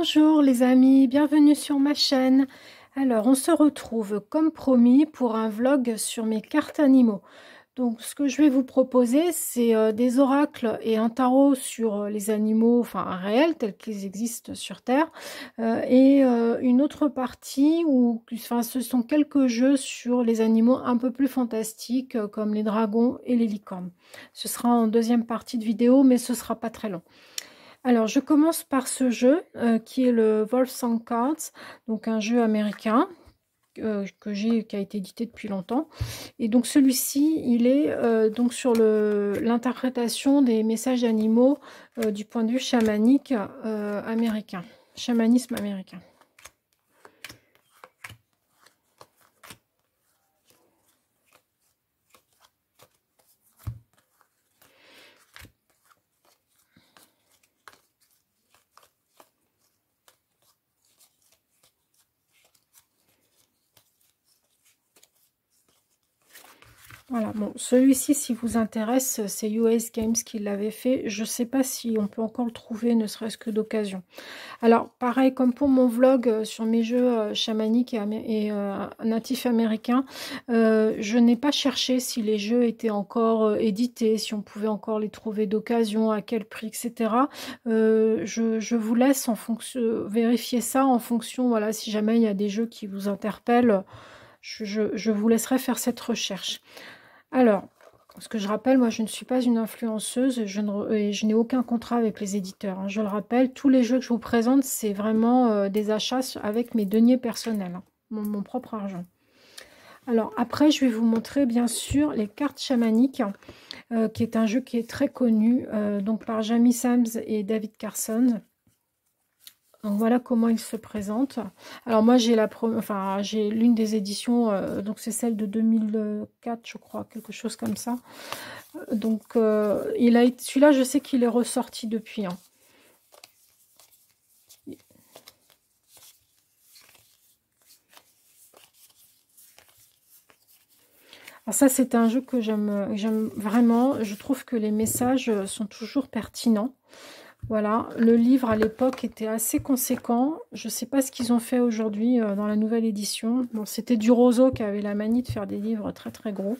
Bonjour les amis, bienvenue sur ma chaîne. Alors on se retrouve comme promis pour un vlog sur mes cartes animaux. Donc ce que je vais vous proposer c'est des oracles et un tarot sur les animaux réels tels qu'ils existent sur Terre et une autre partie où ce sont quelques jeux sur les animaux un peu plus fantastiques comme les dragons et les licornes. Ce sera en deuxième partie de vidéo mais ce sera pas très long. Alors, je commence par ce jeu qui est le Wolfsang Cards, donc un jeu américain qui a été édité depuis longtemps. Et donc celui-ci, il est donc sur l'interprétation des messages animaux du point de vue chamanique américain, chamanisme américain. Voilà, bon, celui-ci, si vous intéresse, c'est US Games qui l'avait fait. Je ne sais pas si on peut encore le trouver, ne serait-ce que d'occasion. Alors, pareil, comme pour mon vlog sur mes jeux chamaniques et natifs américains, je n'ai pas cherché si les jeux étaient encore édités, si on pouvait encore les trouver d'occasion, à quel prix, etc. Je vous laisse vérifier ça en fonction, voilà, si jamais il y a des jeux qui vous interpellent, je vous laisserai faire cette recherche. Alors, ce que je rappelle, moi je ne suis pas une influenceuse et je n'ai aucun contrat avec les éditeurs. Hein. Je le rappelle, tous les jeux que je vous présente, c'est vraiment des achats avec mes deniers personnels, hein, mon propre argent. Alors après, je vais vous montrer bien sûr les cartes chamaniques, qui est un jeu qui est très connu donc par Jamie Sams et David Carson. Donc voilà comment il se présente. Alors moi j'ai j'ai l'une des éditions, donc c'est celle de 2004 je crois, quelque chose comme ça. Donc celui-là je sais qu'il est ressorti depuis. Hein. Alors ça c'est un jeu que j'aime vraiment. Je trouve que les messages sont toujours pertinents. Voilà, le livre à l'époque était assez conséquent. Je ne sais pas ce qu'ils ont fait aujourd'hui dans la nouvelle édition. Bon, c'était du Roseau qui avait la manie de faire des livres très très gros.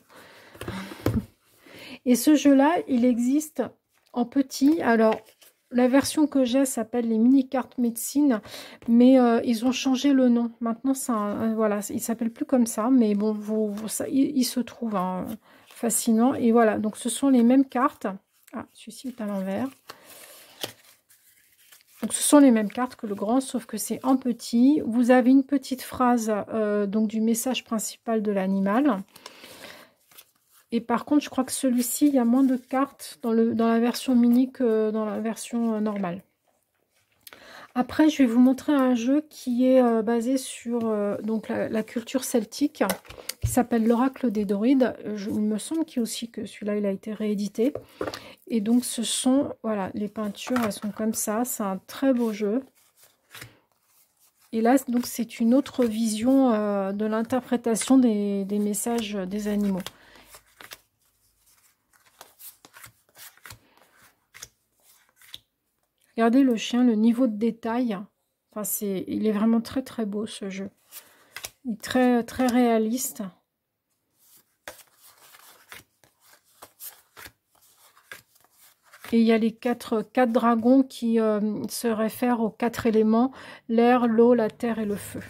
Et ce jeu-là, il existe en petit. Alors, la version que j'ai s'appelle les mini-cartes médecine, mais ils ont changé le nom. Maintenant, voilà, il ne s'appelle plus comme ça, mais bon, il se trouve hein, fascinant. Et voilà, donc ce sont les mêmes cartes. Ah, celui-ci est à l'envers. Donc ce sont les mêmes cartes que le grand, sauf que c'est en petit. Vous avez une petite phrase donc du message principal de l'animal. Et par contre, je crois que celui-ci, il y a moins de cartes dans la version mini que dans la version normale. Après, je vais vous montrer un jeu qui est basé sur donc la culture celtique, qui s'appelle l'Oracle des Druides. Il me semble aussi que celui-là, il a été réédité. Et donc, ce sont, voilà, les peintures, elles sont comme ça. C'est un très beau jeu. Et là, donc, c'est une autre vision de l'interprétation des messages des animaux. Regardez le chien, le niveau de détail. Enfin, il est vraiment très très beau ce jeu. Il est très très réaliste. Et il y a les quatre dragons qui se réfèrent aux 4 éléments, l'air, l'eau, la terre et le feu.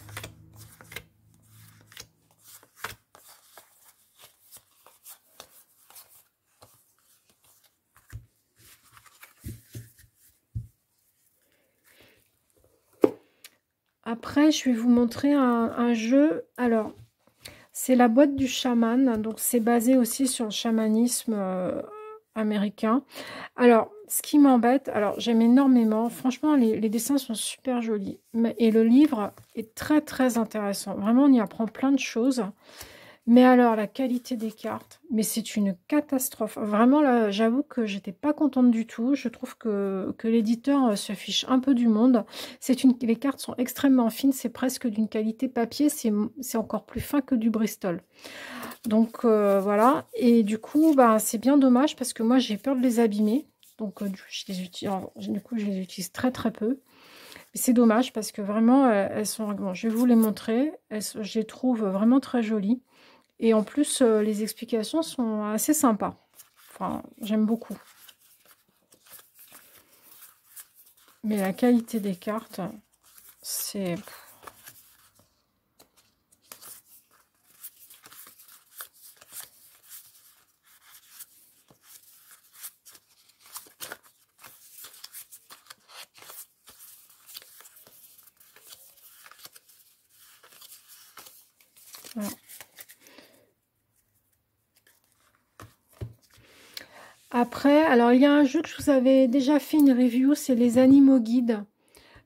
Après, je vais vous montrer un jeu. Alors, c'est la boîte du chaman. Donc, c'est basé aussi sur le chamanisme américain. Alors, ce qui m'embête, alors j'aime énormément. Franchement, les dessins sont super jolis. Et le livre est très, très intéressant. Vraiment, on y apprend plein de choses. Mais alors, la qualité des cartes, mais c'est une catastrophe. Vraiment, là, j'avoue que j'étais pas contente du tout. Je trouve que l'éditeur se fiche un peu du monde. Les cartes sont extrêmement fines, c'est presque d'une qualité papier, c'est encore plus fin que du Bristol. Donc, voilà. Et du coup, bah, c'est bien dommage parce que moi, j'ai peur de les abîmer. Donc, je les utilise très, très peu. C'est dommage parce que vraiment, elles sont... Bon, je vais vous les montrer. Je les trouve vraiment très jolies. Et en plus, les explications sont assez sympas. Enfin, j'aime beaucoup. Mais la qualité des cartes, c'est... Voilà. Après, alors il y a un jeu que je vous avais déjà fait une review, c'est les Animaux Guides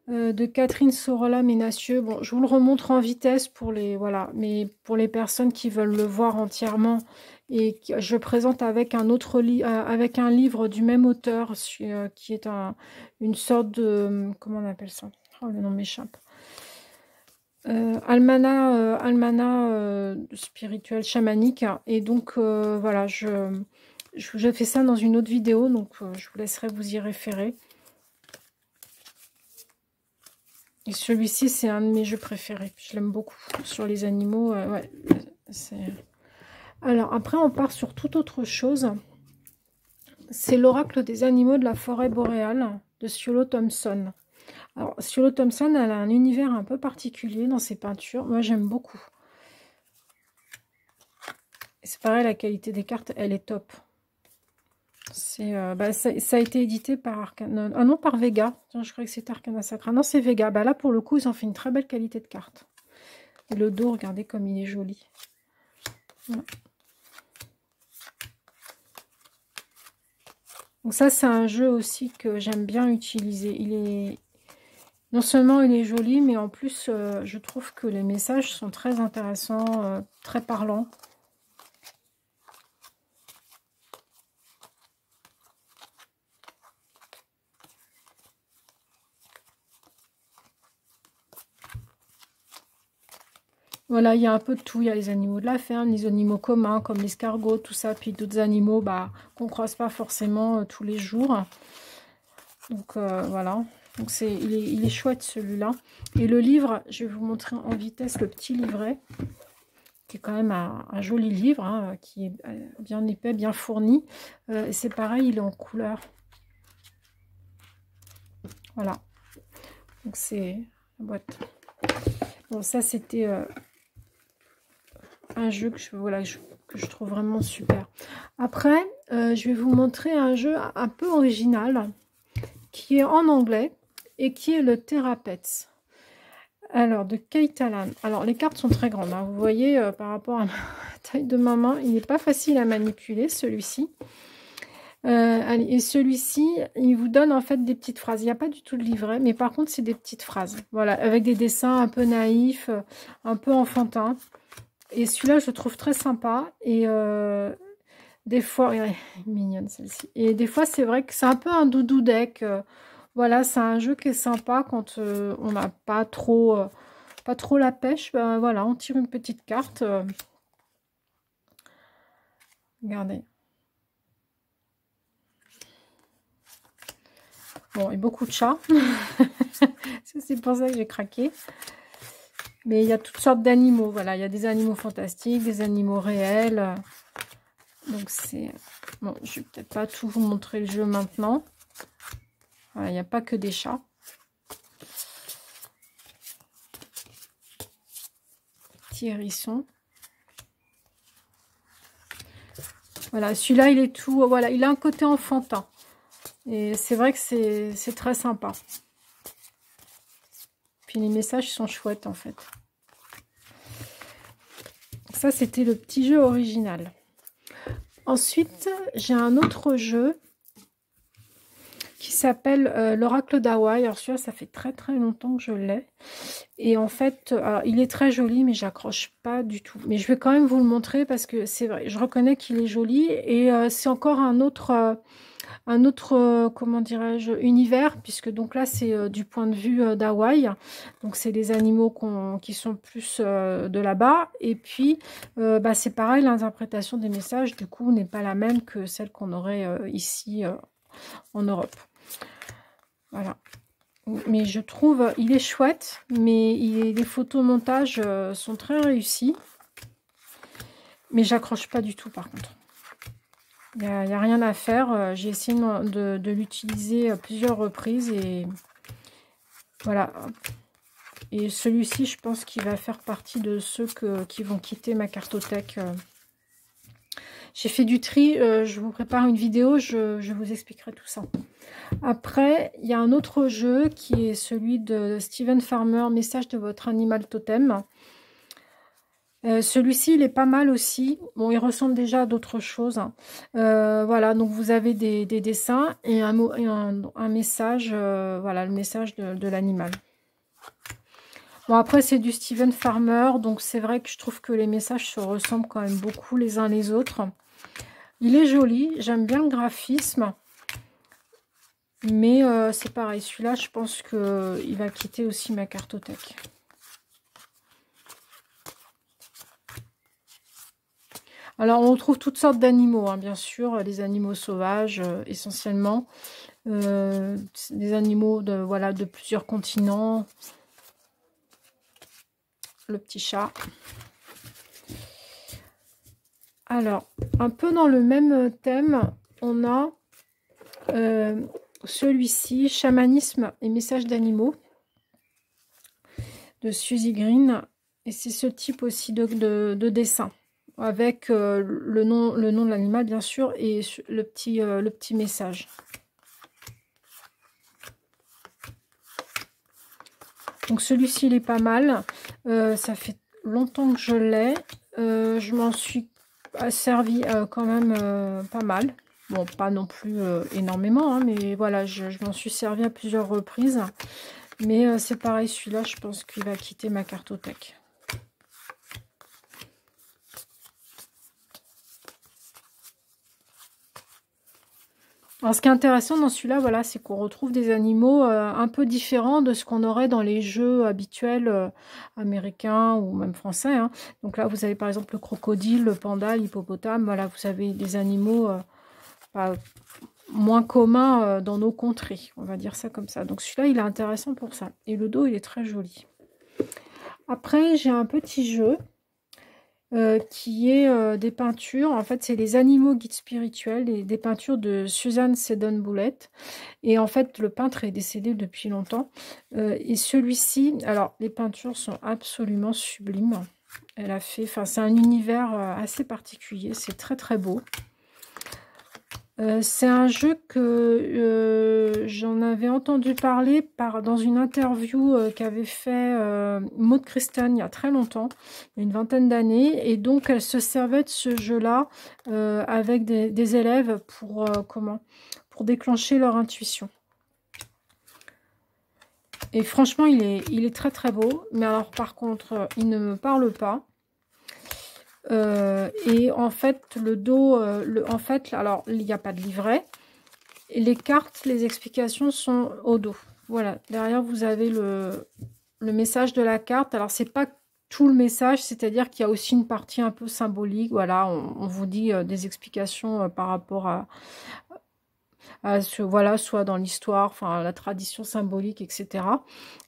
de Catherine Sorolla-Ménassieux. Bon, je vous le remontre en vitesse pour les, voilà, mais pour les personnes qui veulent le voir entièrement, et je présente avec un autre avec un livre du même auteur, qui est une sorte de, comment on appelle ça? Oh, le nom m'échappe. Almanach spirituel chamanique. Et donc voilà, je fais ça dans une autre vidéo, donc je vous laisserai vous y référer. Et celui-ci, c'est un de mes jeux préférés. Je l'aime beaucoup. Sur les animaux, ouais. Alors, après, on part sur toute autre chose. C'est l'oracle des animaux de la forêt boréale de Ciolo Thompson. Alors, Ciolo Thompson, elle a un univers un peu particulier dans ses peintures. Moi, j'aime beaucoup. C'est pareil, la qualité des cartes, elle est top. Ça a été édité par Arcana. Ah non, par Vega. Tiens, je croyais que c'était Arcana Sacra. Non, c'est Vega. Bah là, pour le coup, ils ont fait une très belle qualité de carte. Et le dos, regardez comme il est joli. Voilà. Donc ça, c'est un jeu aussi que j'aime bien utiliser. Non seulement il est joli, mais en plus, je trouve que les messages sont très intéressants, très parlants. Voilà, il y a un peu de tout. Il y a les animaux de la ferme, les animaux communs comme l'escargot, tout ça, puis d'autres animaux qu'on ne croise pas forcément tous les jours. Donc voilà, donc il est chouette celui-là. Et le livre, je vais vous montrer en vitesse le petit livret, qui est quand même un joli livre, hein, qui est bien épais, bien fourni. C'est pareil, il est en couleur. Voilà, donc c'est la boîte. Bon, ça c'était... un jeu que je trouve vraiment super. Après, je vais vous montrer un jeu un peu original qui est en anglais et qui est le Therapets. Alors, de Kate Allen. Alors, les cartes sont très grandes. Hein. Vous voyez, par rapport à la taille de ma main, il n'est pas facile à manipuler, celui-ci. Et celui-ci, il vous donne en fait des petites phrases. Il n'y a pas du tout de livret, mais par contre, c'est des petites phrases. Voilà, avec des dessins un peu naïfs, un peu enfantins. Et celui-là, je le trouve très sympa. Et des fois, ouais, mignonne celle-ci. Et des fois, c'est vrai que c'est un peu un doudou deck. Voilà, c'est un jeu qui est sympa quand on n'a pas trop la pêche. Ben, voilà, on tire une petite carte. Regardez. Bon, et beaucoup de chats. C'est pour ça que j'ai craqué. Mais il y a toutes sortes d'animaux. Voilà, il y a des animaux fantastiques, des animaux réels. Donc c'est... Bon, je vais peut-être pas tout vous montrer le jeu maintenant. Voilà, il n'y a pas que des chats. Petit hérisson. Voilà, celui-là, il est tout... Voilà, il a un côté enfantin. Et c'est vrai que c'est très sympa. Puis les messages sont chouettes, en fait. Ça, c'était le petit jeu original. Ensuite, j'ai un autre jeu qui s'appelle l'Oracle d'Hawaï. Alors celui-là, ça fait très très longtemps que je l'ai. Et en fait, alors, il est très joli, mais j'accroche pas du tout. Mais je vais quand même vous le montrer parce que c'est vrai, je reconnais qu'il est joli. Et c'est encore un autre comment dirais-je, univers, puisque donc là, c'est du point de vue d'Hawaï. Donc c'est les animaux qui sont plus de là-bas. Et puis, c'est pareil, l'interprétation des messages, du coup, n'est pas la même que celle qu'on aurait ici en Europe. Voilà. Mais je trouve, il est chouette, mais les photomontages sont très réussis. Mais j'accroche pas du tout par contre. Il n'y a rien à faire. J'ai essayé de l'utiliser à plusieurs reprises et voilà. Et celui-ci, je pense qu'il va faire partie de ceux qui vont quitter ma cartothèque. J'ai fait du tri, je vous prépare une vidéo, je vous expliquerai tout ça. Après, il y a un autre jeu qui est celui de Steven Farmer, Message de votre animal totem. Celui-ci, il est pas mal aussi. Bon, il ressemble déjà à d'autres choses. Voilà, donc vous avez des dessins et un message, voilà, le message de l'animal. Bon, après, c'est du Steven Farmer, donc c'est vrai que je trouve que les messages se ressemblent quand même beaucoup les uns les autres. Il est joli, j'aime bien le graphisme. Mais c'est pareil, celui-là, je pense qu'il va quitter aussi ma cartothèque. Alors, on retrouve toutes sortes d'animaux, hein, bien sûr, des animaux sauvages, essentiellement. Des animaux voilà, de plusieurs continents. Le petit chat. Alors, un peu dans le même thème, on a celui-ci, Chamanisme et messages d'animaux, de Suzy Green. Et c'est ce type aussi de dessin, avec le nom de l'animal, bien sûr, et le petit message. Donc celui-ci, il est pas mal. Ça fait longtemps que je l'ai. Je m'en suis servi quand même pas mal. Bon, pas non plus énormément, hein, mais voilà, je m'en suis servi à plusieurs reprises. Mais c'est pareil, celui-là, je pense qu'il va quitter ma cartothèque. Alors, ce qui est intéressant dans celui-là, voilà, c'est qu'on retrouve des animaux un peu différents de ce qu'on aurait dans les jeux habituels américains ou même français, hein. Donc là, vous avez par exemple le crocodile, le panda, l'hippopotame. Voilà, vous avez des animaux moins communs dans nos contrées. On va dire ça comme ça. Donc celui-là, il est intéressant pour ça. Et le dos, il est très joli. Après, j'ai un petit jeu qui est des peintures. En fait, c'est les animaux guides spirituels et des peintures de Suzanne Seddon-Boulet. Et en fait, le peintre est décédé depuis longtemps. Et celui-ci, alors, les peintures sont absolument sublimes. Elle a fait, enfin, c'est un univers assez particulier. C'est très, très beau. C'est un jeu que j'en avais entendu parler dans une interview qu'avait fait Maud Christian il y a très longtemps, il y a une vingtaine d'années, et donc elle se servait de ce jeu-là avec des élèves pour déclencher leur intuition. Et franchement, il est très très beau, mais alors par contre, il ne me parle pas. Et en fait, le dos, alors il n'y a pas de livret. Et les cartes, les explications sont au dos. Voilà, derrière vous avez le message de la carte. Alors c'est pas tout le message, c'est-à-dire qu'il y a aussi une partie un peu symbolique. Voilà, on vous dit des explications par rapport à ce, voilà, soit dans l'histoire, enfin la tradition symbolique, etc.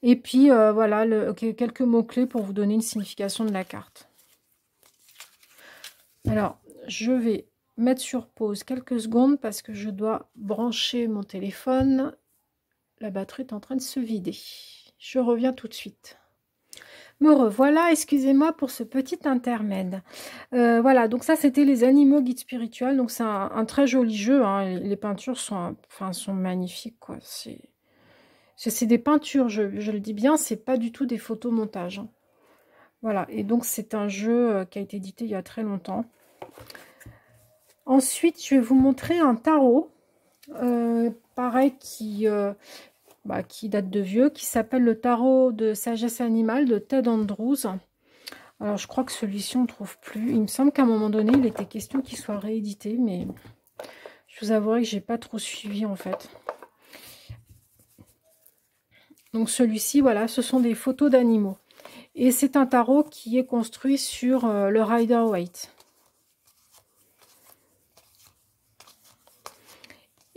Et puis voilà, quelques mots-clés pour vous donner une signification de la carte. Alors, je vais mettre sur pause quelques secondes parce que je dois brancher mon téléphone. La batterie est en train de se vider. Je reviens tout de suite. Me revoilà, excusez-moi pour ce petit intermède. Voilà, donc ça c'était les animaux guides spirituels. Donc c'est un très joli jeu, hein. Les peintures sont magnifiques, quoi. C'est des peintures, je le dis bien, c'est pas du tout des photomontages, hein. Voilà, et donc c'est un jeu qui a été édité il y a très longtemps. Ensuite, je vais vous montrer un tarot, pareil, qui date de vieux, qui s'appelle le tarot de sagesse animale de Ted Andrews. Alors, je crois que celui-ci, on ne trouve plus. Il me semble qu'à un moment donné, il était question qu'il soit réédité, mais je vous avouerai que j'ai pas trop suivi, en fait. Donc, celui-ci, voilà, ce sont des photos d'animaux. Et c'est un tarot qui est construit sur le Rider-Waite.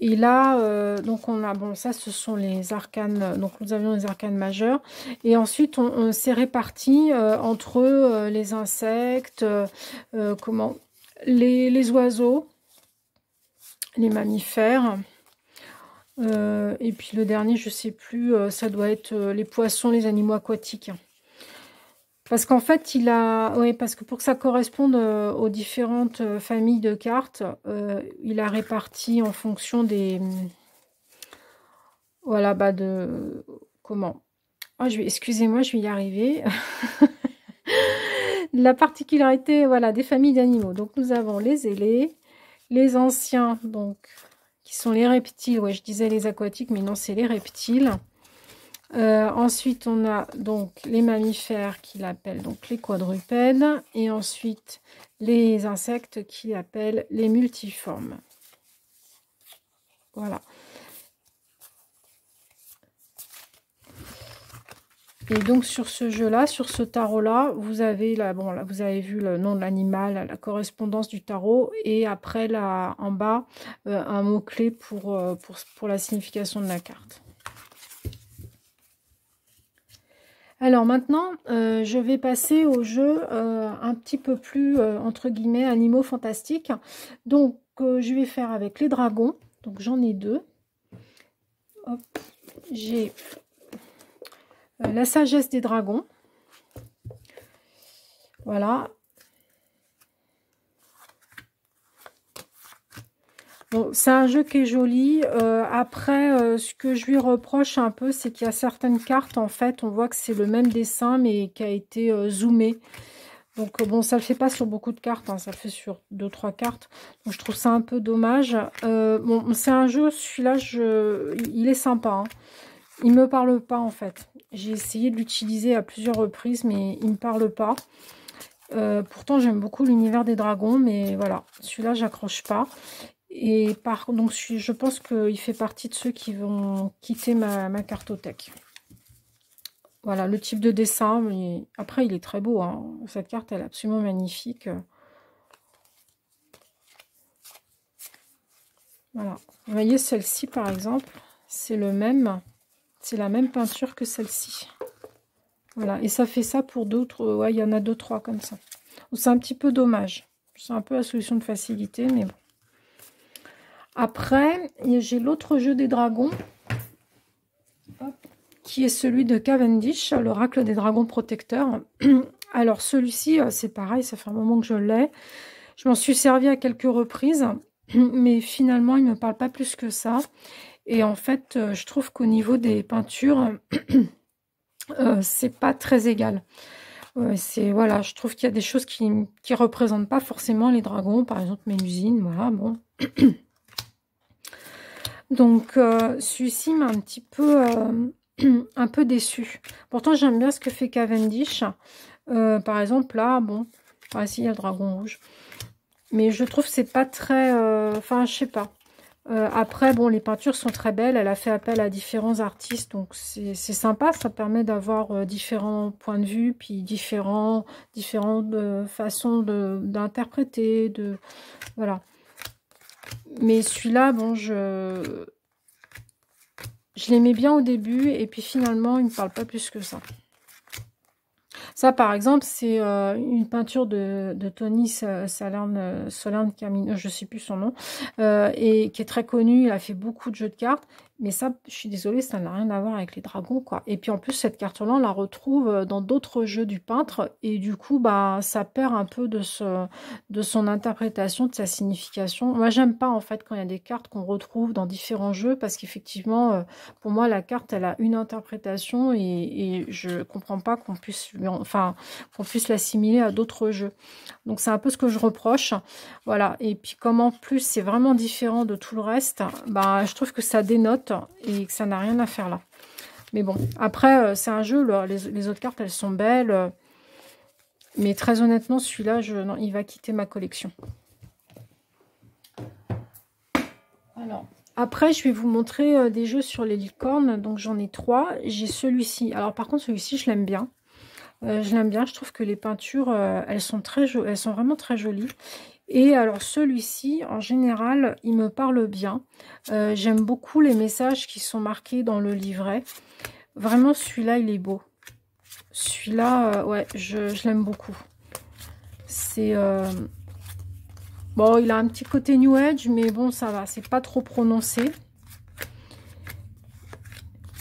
Et là, donc on a, bon, ça ce sont les arcanes, donc nous avions les arcanes majeures. Et ensuite, on s'est réparti entre les insectes, comment, les oiseaux, les mammifères. Et puis le dernier, je sais plus, ça doit être les poissons, les animaux aquatiques. Parce qu'en fait, il a... Oui, parce que pour que ça corresponde aux différentes familles de cartes, il a réparti en fonction des... Voilà, bah de... Comment? Oh, excusez-moi, je vais y arriver. La particularité, voilà, des familles d'animaux. Donc, nous avons les ailés, les anciens, donc, qui sont les reptiles. Ouais, je disais les aquatiques, mais non, c'est les reptiles. Ensuite, on a donc les mammifères qui appellent donc les quadrupèdes. Et ensuite, les insectes qui appellent les multiformes. Voilà. Et donc sur ce jeu-là, sur ce tarot-là, vous avez là, bon, là, vous avez vu le nom de l'animal, la correspondance du tarot, et après là en bas, un mot-clé pour la signification de la carte. Alors maintenant, je vais passer au jeu un petit peu plus, entre guillemets, animaux fantastiques. Donc, je vais faire avec les dragons. Donc, j'en ai deux. Hop, j'ai la sagesse des dragons. Voilà. Bon, c'est un jeu qui est joli. Après, ce que je lui reproche un peu, c'est qu'il y a certaines cartes, en fait, on voit que c'est le même dessin, mais qui a été zoomé. Donc, bon, ça ne le fait pas sur beaucoup de cartes, hein, ça le fait sur 2-3 cartes. Donc, je trouve ça un peu dommage. Bon, c'est un jeu, celui-là, il est sympa, hein. Il ne me parle pas, en fait. J'ai essayé de l'utiliser à plusieurs reprises, mais il ne me parle pas. Pourtant, j'aime beaucoup l'univers des dragons, mais voilà, celui-là, j'accroche pas. Et donc, je pense qu'il fait partie de ceux qui vont quitter ma cartothèque. Voilà, le type de dessin. Mais après, il est très beau, hein. Cette carte, elle est absolument magnifique. Voilà. Vous voyez, celle-ci, par exemple, c'est le même. C'est la même peinture que celle-ci. Voilà. Et ça fait ça pour d'autres. Ouais, il y en a 2-3 comme ça. C'est un petit peu dommage. C'est un peu la solution de facilité, mais bon. Après, j'ai l'autre jeu des dragons, hop, qui est celui de Cavendish, l'oracle des dragons protecteurs. Alors celui-ci, c'est pareil, ça fait un moment que je l'ai. Je m'en suis servi à quelques reprises, mais finalement, il ne me parle pas plus que ça. Et en fait, je trouve qu'au niveau des peintures, c'est pas très égal. Voilà, je trouve qu'il y a des choses qui ne représentent pas forcément les dragons, par exemple Mélusine, voilà, bon. Donc, celui-ci m'a un peu déçue. Pourtant, j'aime bien ce que fait Cavendish. Par exemple, là, bon, ah, si, il y a le dragon rouge. Mais je trouve que c'est pas très... Enfin, je sais pas. Après, bon, les peintures sont très belles. Elle a fait appel à différents artistes. Donc, c'est sympa. Ça permet d'avoir différents points de vue, puis différentes façons d'interpréter. Voilà. Mais celui-là, bon, je l'aimais bien au début, et puis finalement, il ne me parle pas plus que ça. Ça, par exemple, c'est une peinture de Tony Solerne Camino, je ne sais plus son nom, et qui est très connu. Il a fait beaucoup de jeux de cartes. Mais ça, je suis désolée, ça n'a rien à voir avec les dragons, quoi. Et puis en plus, cette carte-là, on la retrouve dans d'autres jeux du peintre. Et du coup, bah, ça perd un peu de son interprétation, de sa signification. Moi, j'aime pas, en fait, quand il y a des cartes qu'on retrouve dans différents jeux, parce qu'effectivement, pour moi, la carte, elle a une interprétation, et je comprends pas qu'on puisse l'assimiler à d'autres jeux. Donc, c'est un peu ce que je reproche. Voilà. Et puis, comme en plus, c'est vraiment différent de tout le reste, bah, je trouve que ça dénote et que ça n'a rien à faire là. Mais bon, après, c'est un jeu, les autres cartes, elles sont belles. Mais très honnêtement, celui-là, non, il va quitter ma collection. Alors, après, je vais vous montrer des jeux sur les licornes. Donc, j'en ai 3. J'ai celui-ci. Alors, par contre, celui-ci, je l'aime bien. Je l'aime bien. Je trouve que les peintures, elles sont vraiment très jolies. Et alors celui-ci, en général, il me parle bien. J'aime beaucoup les messages qui sont marqués dans le livret. Vraiment, celui-là, il est beau. Celui-là, ouais, je l'aime beaucoup. C'est... bon, il a un petit côté New Age, mais bon, ça va. C'est pas trop prononcé.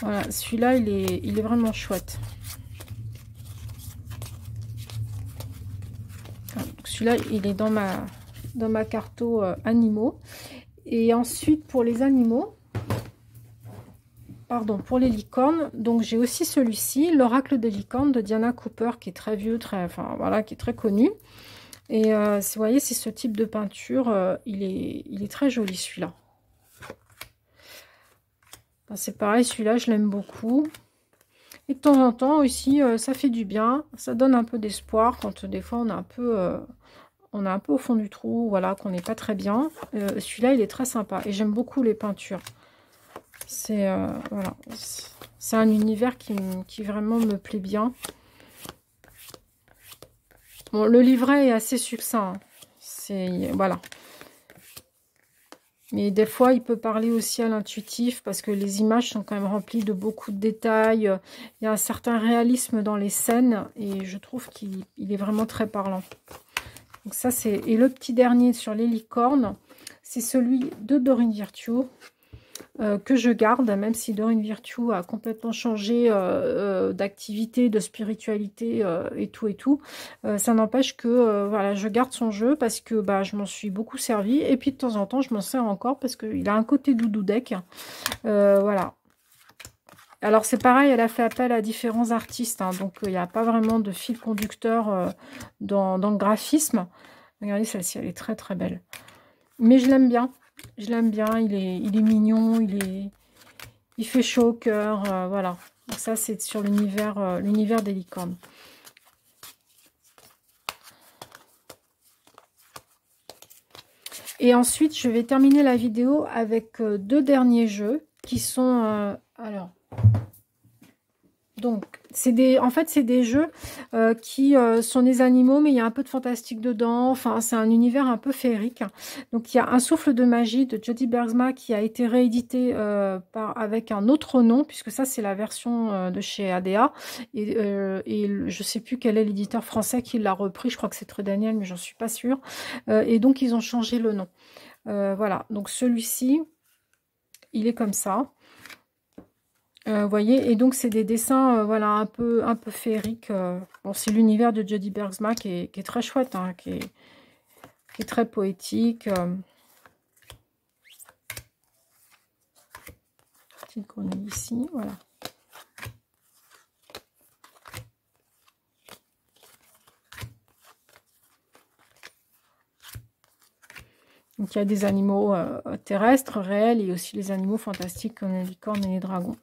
Voilà, celui-là, il est vraiment chouette. Celui-là, il est dans ma carto animaux. Et ensuite, pour les animaux, pardon, pour les licornes, donc j'ai aussi celui-ci, l'oracle des licornes de Diana Cooper, qui est très vieux, enfin voilà, qui est très connu. Et vous voyez, c'est ce type de peinture, il est très joli celui-là. C'est pareil, celui-là, je l'aime beaucoup. Et de temps en temps aussi, ça fait du bien, ça donne un peu d'espoir quand des fois on est un peu au fond du trou, voilà, qu'on n'est pas très bien. Celui-là, il est très sympa et j'aime beaucoup les peintures. C'est voilà, c'est un univers qui vraiment me plaît bien. Bon, le livret est assez succinct, hein. C'est voilà. Mais des fois, il peut parler aussi à l'intuitif parce que les images sont quand même remplies de beaucoup de détails. Il y a un certain réalisme dans les scènes et je trouve qu'il est vraiment très parlant. Donc ça, c'est... Et le petit dernier sur les licornes, c'est celui de Dorine Virtue que je garde, même si Dorine Virtue a complètement changé d'activité, de spiritualité et tout et tout. Ça n'empêche que voilà, je garde son jeu parce que bah, je m'en suis beaucoup servi. Et puis de temps en temps, je m'en sers encore parce qu'il a un côté doudou deck. Voilà. Alors c'est pareil, elle a fait appel à différents artistes, hein, donc il n'y a pas vraiment de fil conducteur dans le graphisme. Regardez, celle-ci, elle est très très belle. Mais je l'aime bien. Je l'aime bien, il est mignon, il fait chaud au cœur, voilà. Donc ça, c'est sur l'univers des licornes. Et ensuite, je vais terminer la vidéo avec deux derniers jeux qui sont... alors, donc, en fait, c'est des jeux qui sont des animaux, mais il y a un peu de fantastique dedans. Enfin, c'est un univers un peu féerique. Donc, il y a Un souffle de magie de Jody Bergsma qui a été réédité avec un autre nom, puisque ça, c'est la version de chez ADA. Et je ne sais plus quel est l'éditeur français qui l'a repris. Je crois que c'est True Daniel, mais j'en suis pas sûre. Et donc, ils ont changé le nom. Voilà. Donc, celui-ci, il est comme ça. Vous voyez, et donc c'est des dessins voilà, un peu féeriques. Bon, c'est l'univers de Jody Bergsma qui est très chouette, hein, qui est très poétique. Petite grenouille ici, voilà. Donc il y a des animaux terrestres, réels, et aussi les animaux fantastiques comme les licornes et les dragons.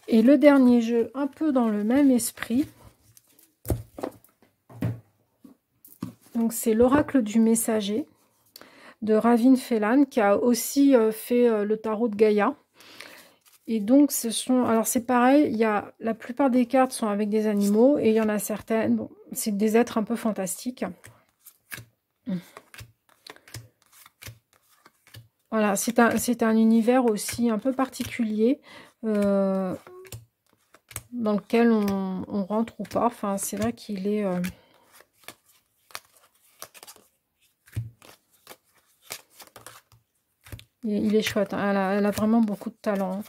Et le dernier jeu, un peu dans le même esprit, donc c'est l'Oracle du Messager de Ravin Phelan, qui a aussi fait le tarot de Gaïa. Et donc ce sont, alors c'est pareil, la plupart des cartes sont avec des animaux et il y en a certaines, bon, c'est des êtres un peu fantastiques. Voilà, c'est un univers aussi un peu particulier. Dans lequel on rentre ou pas. Enfin, c'est vrai qu'il est... il est chouette. Hein. Elle a vraiment beaucoup de talent.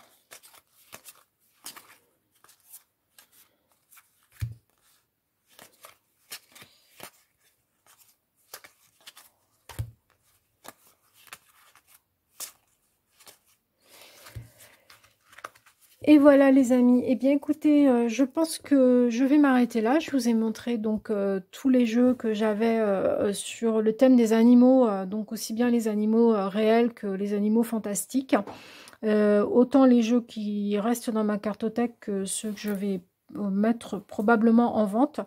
Et voilà les amis, et bien écoutez, je pense que je vais m'arrêter là. Je vous ai montré donc tous les jeux que j'avais sur le thème des animaux, donc aussi bien les animaux réels que les animaux fantastiques. Autant les jeux qui restent dans ma cartothèque que ceux que je vais mettre probablement en vente.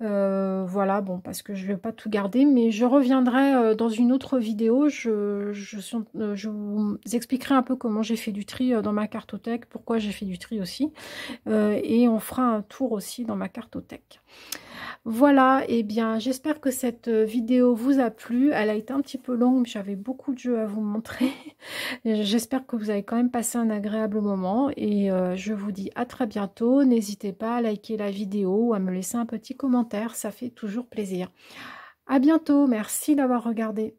Voilà, bon, parce que je vais pas tout garder, mais je reviendrai dans une autre vidéo. Je vous expliquerai un peu comment j'ai fait du tri dans ma cartothèque, pourquoi j'ai fait du tri aussi. Et on fera un tour aussi dans ma cartothèque. Voilà, et bien j'espère que cette vidéo vous a plu. Elle a été un petit peu longue, mais j'avais beaucoup de jeux à vous montrer. J'espère que vous avez quand même passé un agréable moment et je vous dis à très bientôt. N'hésitez pas à liker la vidéo ou à me laisser un petit commentaire, ça fait toujours plaisir. À bientôt, merci d'avoir regardé.